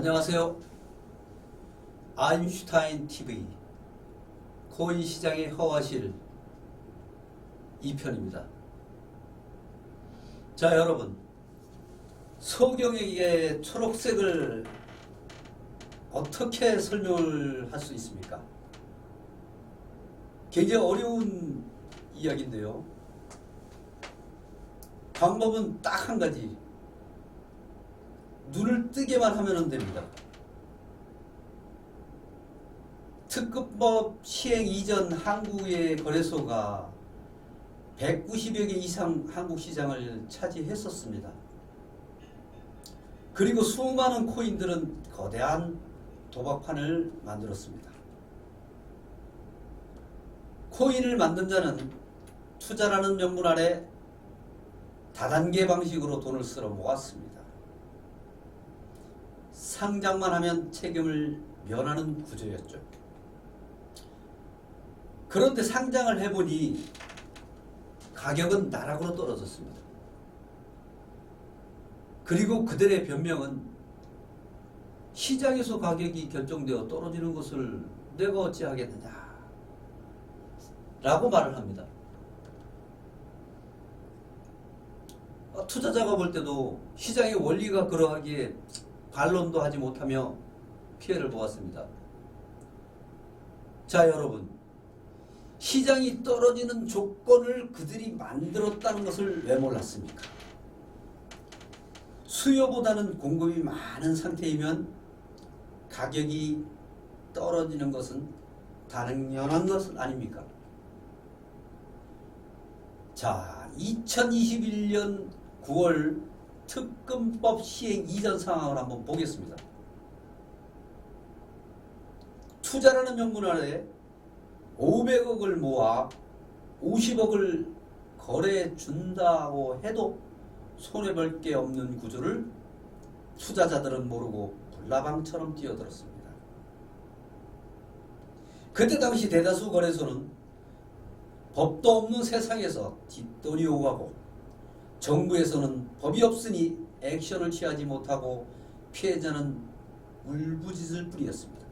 안녕하세요. 아인슈타인 TV 코인 시장의 허와실 2편입니다. 자, 여러분, 소경에게 초록색을 어떻게 설명을 할 수 있습니까? 굉장히 어려운 이야기인데요. 방법은 딱 한 가지. 눈을 뜨게만 하면 됩니다. 특급법 시행 이전 한국의 거래소가 190여 개 이상 한국 시장을 차지했었습니다. 그리고 수많은 코인들은 거대한 도박판을 만들었습니다. 코인을 만든 자는 투자라는 명분 아래 다단계 방식으로 돈을 쓸어 모았습니다. 상장만 하면 책임을 면하는 구조였죠. 그런데 상장을 해보니 가격은 나락으로 떨어졌습니다. 그리고 그들의 변명은 시장에서 가격이 결정되어 떨어지는 것을 내가 어찌하겠느냐 라고 말을 합니다. 투자자가 볼 때도 시장의 원리가 그러하기에 반론도 하지 못하며 피해를 보았습니다. 자, 여러분, 시장이 떨어지는 조건을 그들이 만들었다는 것을 왜 몰랐습니까? 수요보다는 공급이 많은 상태이면 가격이 떨어지는 것은 당연한 것은 아닙니까? 자, 2021년 9월 특근법 시행 이전 상황을 한번 보겠습니다. 투자라는 명분 아래 500억을 모아 50억을 거래해 준다고 해도 손해볼 게 없는 구조를 투자자들은 모르고 불나방처럼 뛰어들었습니다. 그때 당시 대다수 거래소는 법도 없는 세상에서 뒷돈이 오가고 정부에서는 법이 없으니 액션을 취하지 못하고 피해자는 울부짖을 뿐이었습니다.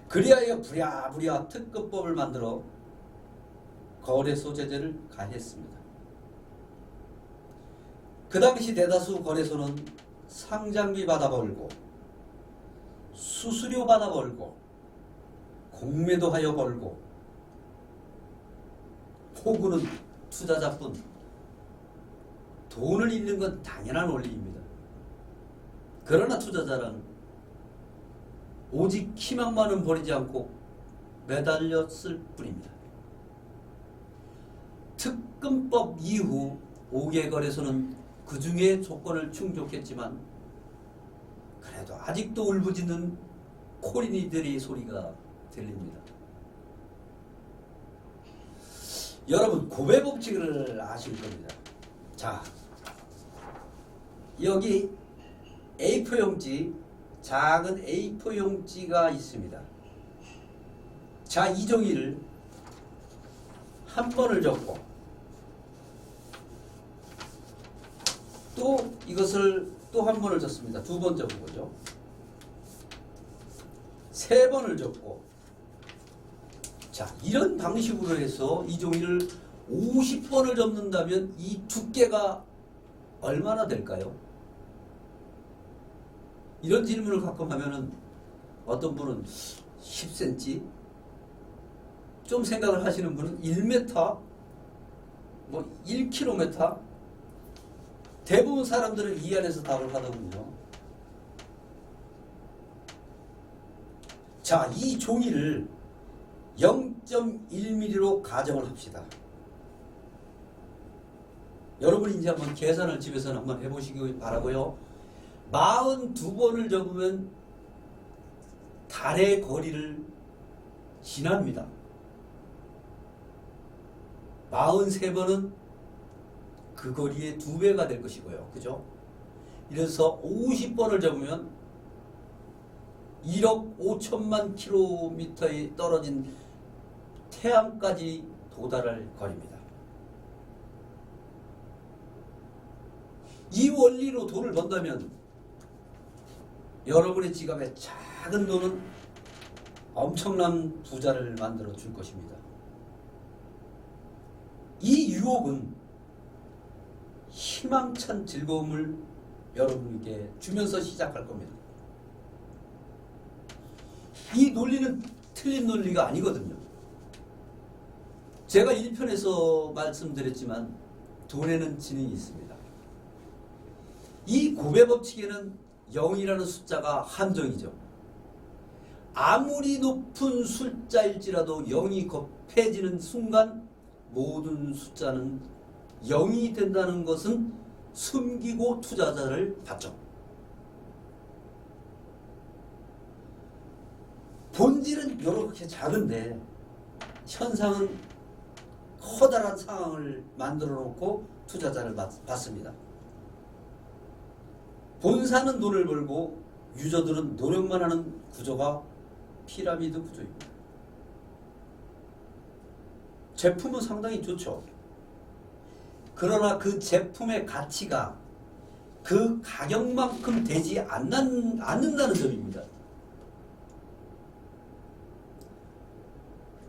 그리하여 부랴부랴 특급법을 만들어 거래소 제재를 가했습니다. 그 당시 대다수 거래소는 상장비 받아벌고 수수료 받아벌고 공매도 하여 벌고 호구는 투자자뿐 돈을 잃는 건 당연한 원리입니다. 그러나 투자자는 오직 희망만은 버리지 않고 매달렸을 뿐입니다. 특근법 이후 5개 거래소는 그 중에 조건을 충족했지만 그래도 아직도 울부짖는 코린이들의 소리가 들립니다. 여러분, 고배 법칙을 아실 겁니다. 자, 여기 A4 용지, 작은 A4 용지가 있습니다. 자, 이 종이를 한 번을 접고 또 이것을 또 한 번을 접습니다. 두 번 접은 거죠. 세 번을 접고, 자, 이런 방식으로 해서 이 종이를 50번을 접는다면 이 두께가 얼마나 될까요? 이런 질문을 가끔 하면은 어떤 분은 10cm, 좀 생각을 하시는 분은 1m, 뭐 1km, 대부분 사람들은 이 안에서 답을 하더군요. 자, 이 종이를 0.1mm로 가정을 합시다. 여러분이 이제 한번 계산을 집에서는 한번 해보시기 바라고요. 42번을 접으면 달의 거리를 지납니다. 43번은 그 거리의 2배가 될 것이고요. 그죠? 이래서 50번을 접으면 1억 5천만 킬로미터에 떨어진 태양까지 도달할 거리입니다. 이 원리로 돈을 번다면 여러분의 지갑에 작은 돈은 엄청난 부자를 만들어 줄 것입니다. 이 유혹은 희망찬 즐거움을 여러분에게 주면서 시작할 겁니다. 이 논리는 틀린 논리가 아니거든요. 제가 1편에서 말씀드렸지만 돈에는 지능이 있습니다. 이 고배 법칙에는 0이라는 숫자가 함정이죠. 아무리 높은 숫자일지라도 0이 곱해지는 순간 모든 숫자는 0이 된다는 것은 숨기고 투자자를 받죠. 본질은 이렇게 작은데 현상은 커다란 상황을 만들어 놓고 투자자를 받습니다. 본사는 돈을 벌고 유저들은 노력만 하는 구조가 피라미드 구조입니다. 제품은 상당히 좋죠. 그러나 그 제품의 가치가 그 가격만큼 되지 않는다는 점입니다.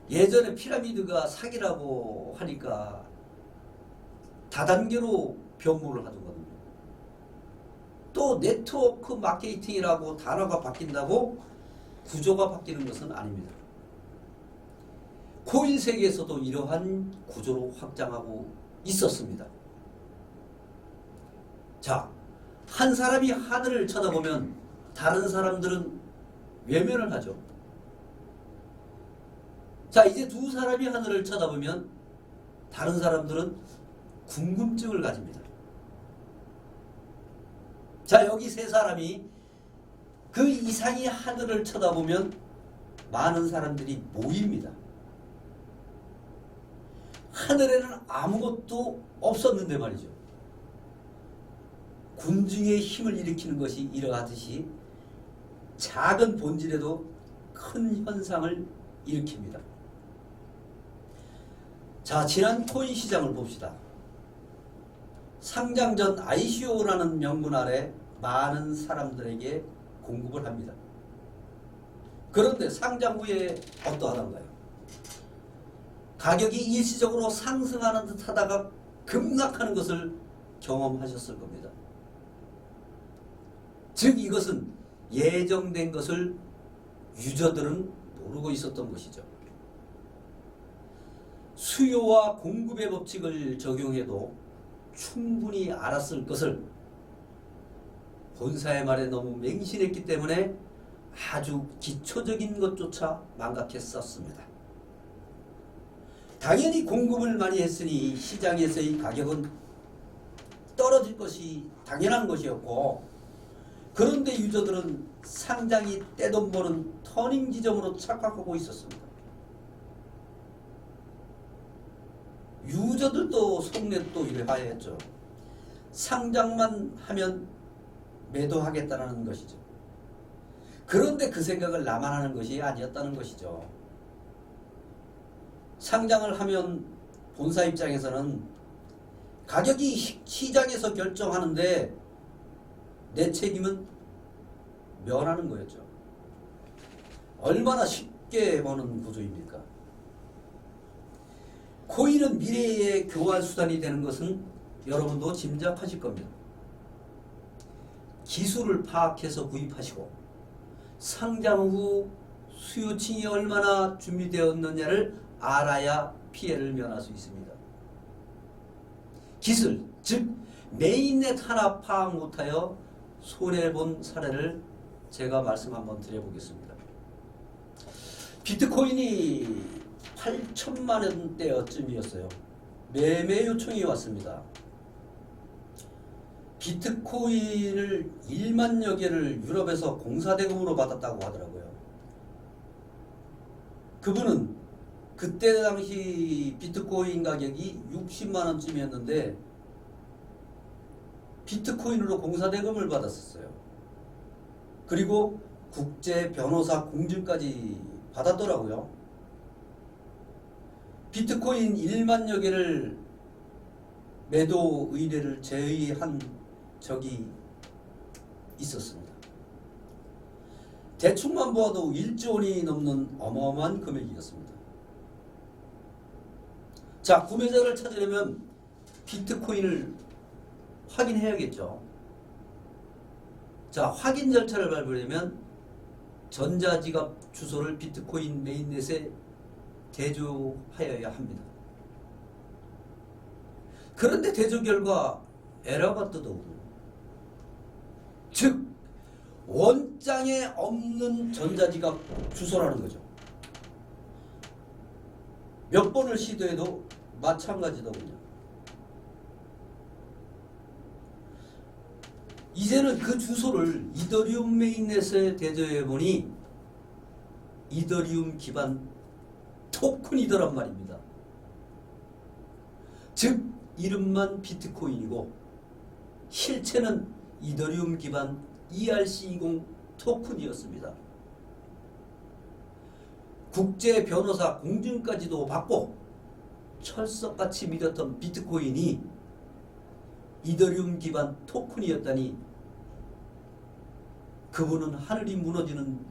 예전에 피라미드가 사기라고 하니까 다단계로 변모를 하더거든요. 또 네트워크 마케팅이라고 단어가 바뀐다고 구조가 바뀌는 것은 아닙니다. 코인 세계에서도 이러한 구조로 확장하고 있었습니다. 자, 한 사람이 하늘을 쳐다보면 다른 사람들은 외면을 하죠. 자, 이제 두 사람이 하늘을 쳐다보면 다른 사람들은 궁금증을 가집니다. 자, 여기 세 사람이 그 이상의 하늘을 쳐다보면 많은 사람들이 모입니다. 하늘에는 아무것도 없었는데 말이죠. 군중의 힘을 일으키는 것이 이러하듯이 작은 본질에도 큰 현상을 일으킵니다. 자, 지난 코인 시장을 봅시다. 상장 전 ICO라는 명분 아래 많은 사람들에게 공급을 합니다. 그런데 상장 후에 어떠하던가요? 가격이 일시적으로 상승하는 듯 하다가 급락하는 것을 경험하셨을 겁니다. 즉 이것은 예정된 것을 유저들은 모르고 있었던 것이죠. 수요와 공급의 법칙을 적용해도 충분히 알았을 것을 본사의 말에 너무 맹신했기 때문에 아주 기초적인 것조차 망각했었습니다. 당연히 공급을 많이 했으니 시장에서의 가격은 떨어질 것이 당연한 것이었고, 그런데 유저들은 상장이 떼돈 버는 터닝 지점으로 착각하고 있었습니다. 유저들도 속내 또 일화했죠. 상장만 하면 매도하겠다는 것이죠. 그런데 그 생각을 나만 하는 것이 아니었다는 것이죠. 상장을 하면 본사 입장에서는 가격이 시장에서 결정하는데 내 책임은 면하는 거였죠. 얼마나 쉽게 버는 구조입니까? 코인은 미래의 교환 수단이 되는 것은 여러분도 짐작하실 겁니다. 기술을 파악해서 구입하시고 상장 후 수요층이 얼마나 준비되었느냐를 알아야 피해를 면할 수 있습니다. 기술, 즉 메인넷 하나 파악 못하여 손해본 사례를 제가 말씀 한번 드려보겠습니다. 비트코인이 8천만 원대쯤이었어요. 매매 요청이 왔습니다. 비트코인을 1만여 개를 유럽에서 공사대금으로 받았다고 하더라고요. 그분은 그때 당시 비트코인 가격이 60만 원쯤이었는데 비트코인으로 공사대금을 받았었어요. 그리고 국제 변호사 공증까지 받았더라고요. 비트코인 1만여 개를 매도 의뢰를 제의한 적이 있었습니다. 대충만 보아도 1조 원이 넘는 어마어마한 금액이었습니다. 자, 구매자를 찾으려면 비트코인을 확인해야겠죠. 자, 확인 절차를 밟으려면 전자지갑 주소를 비트코인 메인넷에 대조하여야 합니다. 그런데 대조 결과 에러가 뜯어오고, 즉 원장에 없는 전자지갑 주소라는 거죠. 몇 번을 시도해도 마찬가지더군요. 이제는 그 주소를 이더리움 메인넷에 대조해 보니 이더리움 기반 토큰이더란 말입니다. 즉 이름만 비트코인이고 실체는 이더리움 기반 ERC20 토큰이었습니다. 국제 변호사 공증까지도 받고 철석같이 믿었던 비트코인이 이더리움 기반 토큰이었다니 그분은 하늘이 무너지는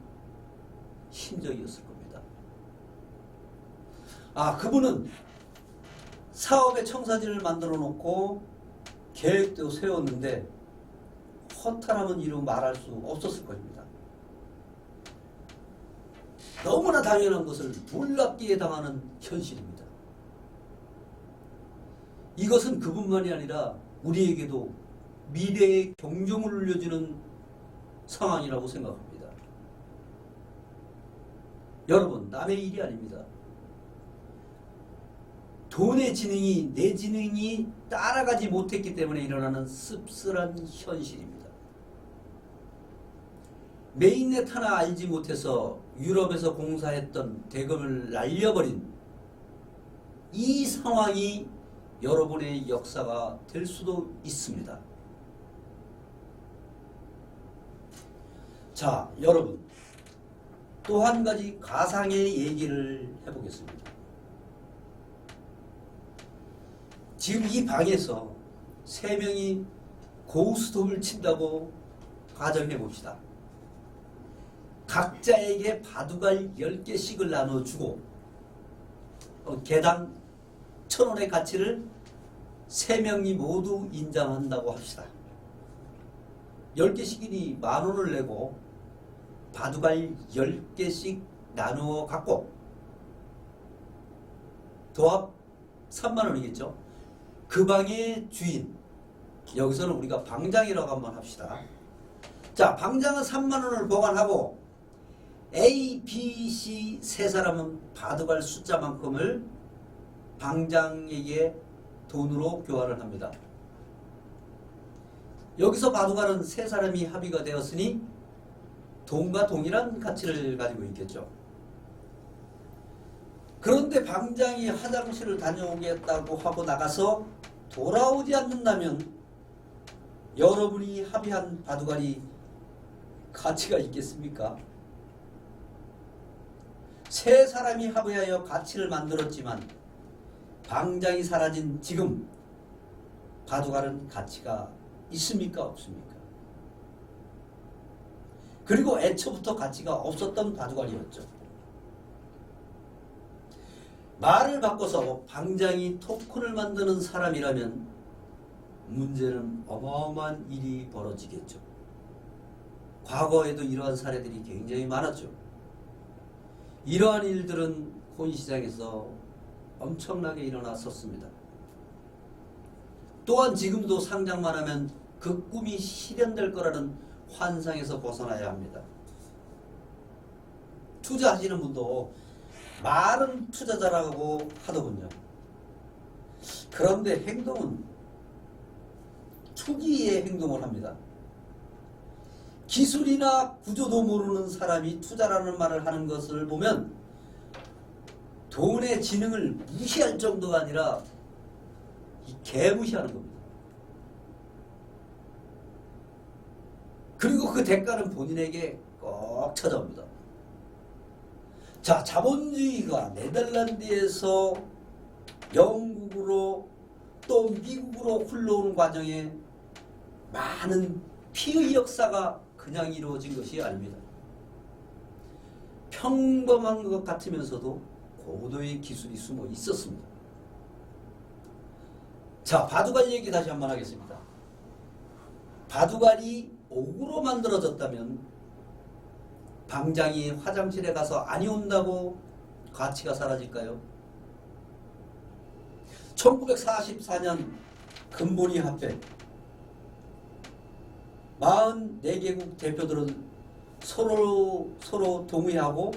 심정이었을 겁니다. 그분은 사업의 청사진을 만들어 놓고 계획도 세웠는데 허탈함은 이루 말할 수 없었을 것입니다. 너무나 당연한 것을 놀랍게 당하는 현실입니다. 이것은 그분만이 아니라 우리에게도 미래의 경종을 울려주는 상황이라고 생각합니다. 여러분, 남의 일이 아닙니다. 돈의 지능이 내 지능이 따라가지 못했기 때문에 일어나는 씁쓸한 현실입니다. 메인넷 하나 알지 못해서 유럽에서 공사했던 대금을 날려버린 이 상황이 여러분의 역사가 될 수도 있습니다. 자, 여러분, 또 한 가지 가상의 얘기를 해보겠습니다. 지금 이 방에서 3명이 고스톱을 친다고 가정해 봅시다. 각자에게 바둑알 10개씩을 나눠주고 개당 1,000원의 가치를 3명이 모두 인정한다고 합시다. 10개씩이니 10,000원을 내고 바둑알 10개씩 나누어 갖고 도합 30,000원이겠죠. 그 방의 주인, 여기서는 우리가 방장이라고 한번 합시다. 자, 방장은 30,000원을 보관하고 A, B, C 세 사람은 바둑알 숫자만큼을 방장에게 돈으로 교환을 합니다. 여기서 바둑알은 세 사람이 합의가 되었으니 돈과 동일한 가치를 가지고 있겠죠. 그런데 방장이 화장실을 다녀오겠다고 하고 나가서 돌아오지 않는다면 여러분이 합의한 바둑알이 가치가 있겠습니까? 세 사람이 합의하여 가치를 만들었지만 방장이 사라진 지금 바둑알은 가치가 있습니까? 없습니까? 그리고 애초부터 가치가 없었던 바둑알이었죠. 말을 바꿔서 방장이 토큰을 만드는 사람이라면 문제는 어마어마한 일이 벌어지겠죠. 과거에도 이러한 사례들이 굉장히 많았죠. 이러한 일들은 코인시장에서 엄청나게 일어났었습니다. 또한 지금도 상장만 하면 그 꿈이 실현될 거라는 환상에서 벗어나야 합니다. 투자하시는 분도 말은 투자자라고 하더군요. 그런데 행동은 투기의 행동을 합니다. 기술이나 구조도 모르는 사람이 투자라는 말을 하는 것을 보면 돈의 지능을 무시할 정도가 아니라 개무시하는 겁니다. 그리고 그 대가는 본인에게 꼭 찾아옵니다. 자, 자본주의가 네덜란드에서 영국으로 또 미국으로 흘러오는 과정에 많은 피의 역사가 그냥 이루어진 것이 아닙니다. 평범한 것 같으면서도 고도의 기술이 숨어 있었습니다. 자, 바둑알 얘기 다시 한번 하겠습니다. 바둑알이 옥으로 만들어졌다면 방장이 화장실에 가서 아니 온다고 가치가 사라질까요? 1944년 금보리 화폐 44개국 대표들은 서로 동의하고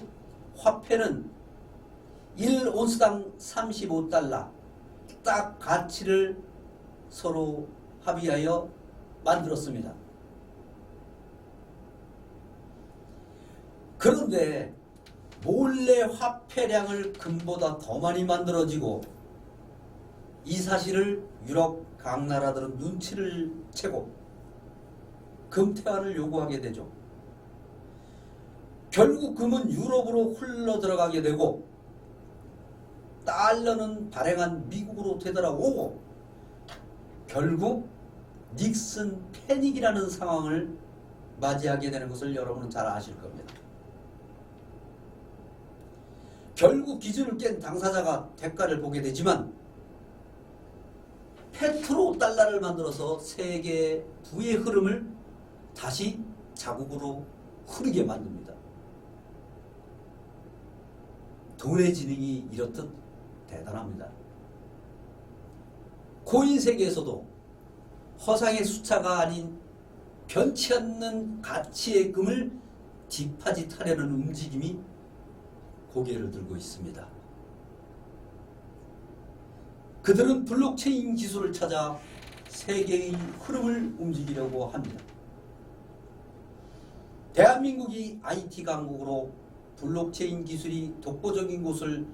화폐는 1온스당 35달러 딱 가치를 서로 합의하여 만들었습니다. 그런데 몰래 화폐량을 금보다 더 많이 만들어지고 이 사실을 유럽 각 나라들은 눈치를 채고 금태환을 요구하게 되죠. 결국 금은 유럽으로 흘러 들어가게 되고 달러는 발행한 미국으로 되돌아오고 결국 닉슨 패닉이라는 상황을 맞이하게 되는 것을 여러분은 잘 아실 겁니다. 결국 기준을 깬 당사자가 대가를 보게 되지만 페트로 달러를 만들어서 세계 부의 흐름을 다시 자국으로 흐르게 만듭니다. 돈의 지능이 이렇듯 대단합니다. 코인 세계에서도 허상의 숫자가 아닌 변치 않는 가치의 금을 디파짓하려는 움직임이 고개를 들고 있습니다. 그들은 블록체인 기술을 찾아 세계의 흐름을 움직이려고 합니다. 대한민국이 IT 강국으로 블록체인 기술이 독보적인 곳을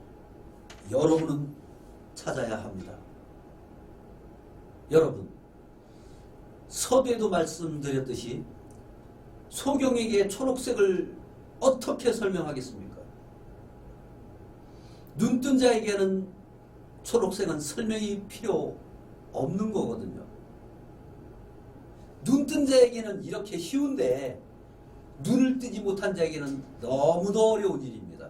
여러분은 찾아야 합니다. 여러분, 서두에도 말씀드렸듯이 소경에게 초록색을 어떻게 설명하겠습니까? 눈뜬 자에게는 초록색은 설명이 필요 없는 거거든요. 눈뜬 자에게는 이렇게 쉬운데 눈을 뜨지 못한 자에게는 너무도 어려운 일입니다.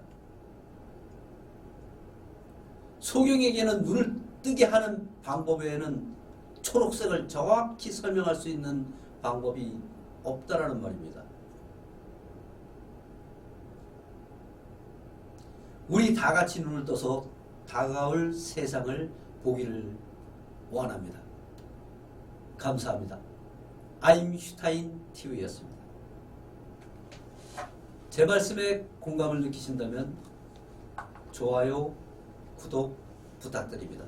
소경에게는 눈을 뜨게 하는 방법 외에는 초록색을 정확히 설명할 수 있는 방법이 없다라는 말입니다. 우리 다 같이 눈을 떠서 다가올 세상을 보기를 원합니다. 감사합니다. 아임슈타인 TV였습니다. 제 말씀에 공감을 느끼신다면 좋아요, 구독 부탁드립니다.